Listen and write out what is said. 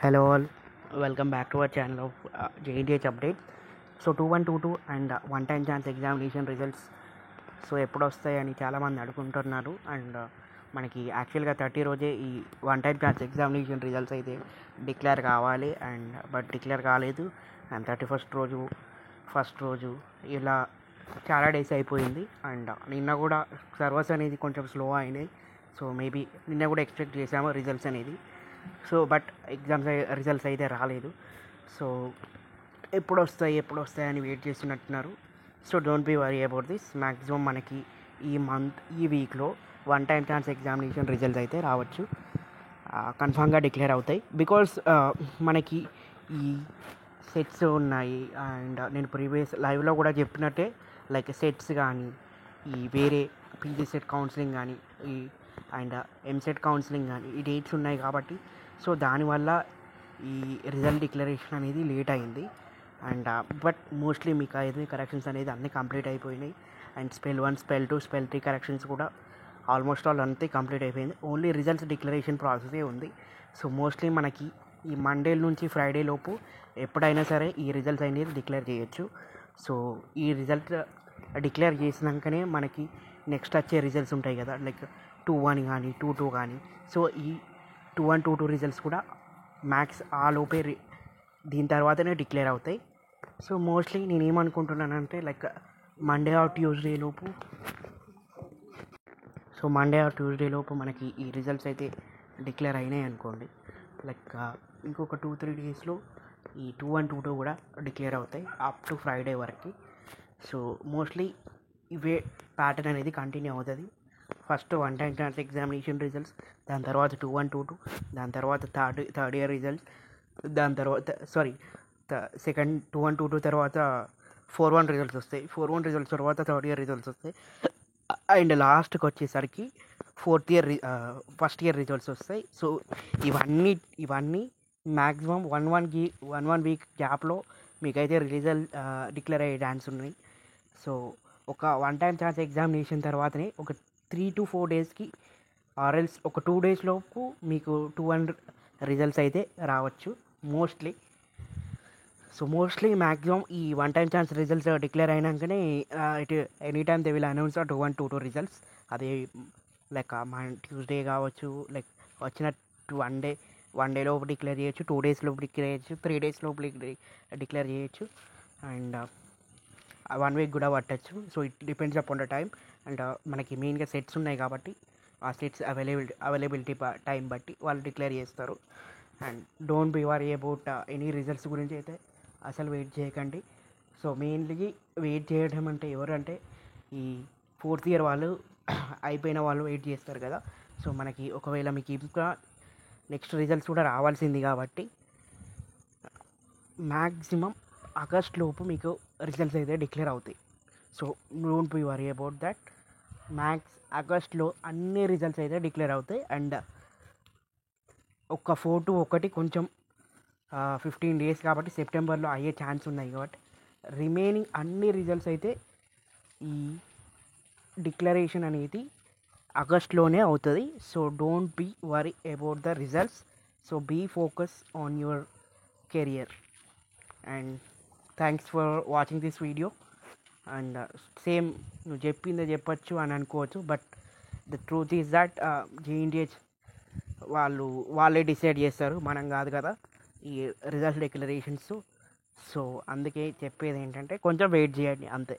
Hello all, welcome back to our channel of JDH update. So 2122 and one time chance examination results so ఎప్పుడు వస్తాయని చాలామంది అడుగుతుంటున్నారు. And మనకి యాక్చువల్గా 30 రోజే ఈ one time chance examination results అయితే డిక్లేర్ కావాలి. బట్ డిక్లేర్ కాలేదు. అండ్ 31st ఫస్ట్ రోజు ఇలా చాలా డేస్ అయిపోయింది. అండ్ నిన్న కూడా సర్వర్స్ అనేది కొంచెం స్లో అయినాయి. సో మేబీ నిన్న కూడా ఎక్స్పెక్ట్ చేసాము రిజల్ట్స్ అనేది. సో బట్ ఎగ్జామ్స్ రిజల్ట్స్ అయితే రాలేదు. సో ఎప్పుడు వస్తాయి అని వెయిట్ చేస్తున్నట్టున్నారు. So don't be worry about this. Maximum మనకి ఈ వీక్లో one time chance examination results అయితే రావచ్చు, కన్ఫామ్గా డిక్లేర్ అవుతాయి. బికాస్ మనకి ఈ సెట్స్ ఉన్నాయి. అండ్ నేను ప్రీవియస్ లైవ్లో కూడా చెప్పినట్టే, లైక్ సెట్స్ కానీ, ఈ వేరే పీజీ సెట్ కౌన్సిలింగ్ కానీ, ఈ అండ్ ఎంసెట్ కౌన్సిలింగ్ కానీ ఈ డేట్స్ ఉన్నాయి కాబట్టి సో దానివల్ల ఈ రిజల్ట్ డిక్లరేషన్ అనేది లేట్ అయింది. అండ్ బట్ మోస్ట్లీ మీకు అయితే కరెక్షన్స్ అనేది అన్నీ కంప్లీట్ అయిపోయినాయి. And spell 1, spell 2, spell 3 corrections కూడా ఆల్మోస్ట్ ఆల్ అంతే కంప్లీట్ అయిపోయింది. ఓన్లీ రిజల్ట్స్ డిక్లరేషన్ ప్రాసెసే ఉంది. సో మోస్ట్లీ మనకి ఈ మండే నుంచి ఫ్రైడే లోపు ఎప్పుడైనా సరే ఈ రిజల్ట్స్ అనేది డిక్లేర్ చేయొచ్చు. సో ఈ రిజల్ట్ డిక్లేర్ చేసినాకనే మనకి నెక్స్ట్ వచ్చే రిజల్ట్స్ ఉంటాయి కదా, లైక్ 2-1 కానీ 2-2 కానీ. సో ఈ 2-1, 2-2 రిజల్ట్స్ కూడా మ్యాక్స్ ఆ లోపే దీని తర్వాతనే డిక్లేర్ అవుతాయి. సో మోస్ట్లీ నేను ఏమనుకుంటున్నానంటే, లైక్ మండే ఆర్ ట్యూస్డే లోపు మనకి ఈ రిజల్ట్స్ అయితే డిక్లేర్ అయినాయి అనుకోండి. లైక్ ఇంకొక 2-3 డేస్లో ఈ 2-1, 2-2 కూడా డిక్లేర్ అవుతాయి అప్ టు ఫ్రైడే వరకు. సో మోస్ట్లీ ఇవే ప్యాటర్న్ అనేది కంటిన్యూ అవుతుంది. First one time chance examination results, దాని తర్వాత 2-1, 2-2, దాని తర్వాత థర్డ్ ఇయర్ రిజల్ట్స్, దాని తర్వాత సెకండ్ 2-1, 2-2 తర్వాత 4-1 రిజల్ట్స్ వస్తాయి. 4-1 రిజల్ట్స్ తర్వాత థర్డ్ ఇయర్ రిజల్ట్స్ వస్తాయి. అండ్ లాస్ట్కి వచ్చేసరికి ఫస్ట్ ఇయర్ రిజల్ట్స్ వస్తాయి. సో ఇవన్నీ మ్యాక్సిమం 1 వీక్ గ్యాప్లో మీకైతే రిజల్ట్ డిక్లేర్ అయ్యే ఛాన్స్ ఉన్నాయి. సో ఒక వన్ టైం ఛాన్స్ ఎగ్జామినేషన్ తర్వాతనే ఒక 3 to 4 డేస్కి ఆర్ఎల్స్ ఒక 2 డేస్ లోపు మీకు 2-1 రిజల్ట్స్ అయితే రావచ్చు మోస్ట్లీ. సో మోస్ట్లీ మ్యాక్సిమం ఈ one time chance results declare అయినాకనే any time they will announce 2-1, 2-2 results. అది లైక్ మన ట్యూస్డే కావచ్చు, లైక్ వచ్చిన వన్ డే లోపు డిక్లేర్ చేయొచ్చు, 2 డేస్ లోపు డిక్లేర్ చేయొచ్చు, 3 డేస్ లోపు డిక్లేర్ చేయొచ్చు. అండ్ 1 వీక్ కూడా పట్టచ్చు. So it depends upon the time. And మనకి మెయిన్గా సెట్స్ ఉన్నాయి కాబట్టి ఆ సెట్స్ అవైలబిలిటీ టైం బట్టి వాళ్ళు డిక్లేర్ చేస్తారు. And don't be worry about any results గురించి అయితే అసలు వెయిట్ చేయకండి. సో మెయిన్లీ వెయిట్ చేయడం అంటే ఎవరంటే ఈ 4th ఇయర్ వాళ్ళు అయిపోయిన వాళ్ళు వెయిట్ చేస్తారు కదా. సో మనకి ఒకవేళ మీకు ఇంకా నెక్స్ట్ రిజల్ట్స్ కూడా రావాల్సింది కాబట్టి మ్యాక్సిమం ఆగస్ట్ లోపు మీకు రిజల్ట్స్ అయితే డిక్లేర్ అవుతాయి. So don't be worry about that. ఆగస్ట్లో అన్ని రిజల్ట్స్ అయితే డిక్లేర్ అవుతాయి. అండ్ ఒక 4 to 1 కొంచెం 15 డేస్ కాబట్టి సెప్టెంబర్లో అయ్యే ఛాన్స్ ఉన్నాయి కాబట్టి రిమైనింగ్ అన్ని రిజల్ట్స్ అయితే ఈ డిక్లరేషన్ అనేది ఆగస్ట్లోనే అవుతుంది. So don't be worry about the results. So be focus on your career. And thanks for watching this video. And same నువ్వు చెప్పిందే చెప్పచ్చు అని అనుకోవచ్చు, but the truth is that JNTH వాళ్ళే డిసైడ్ చేస్తారు, మనం కాదు కదా ఈ రిజల్ట్ డిక్లరేషన్స్. సో అందుకే చెప్పేది ఏంటంటే కొంచెం వెయిట్ చేయండి అంతే.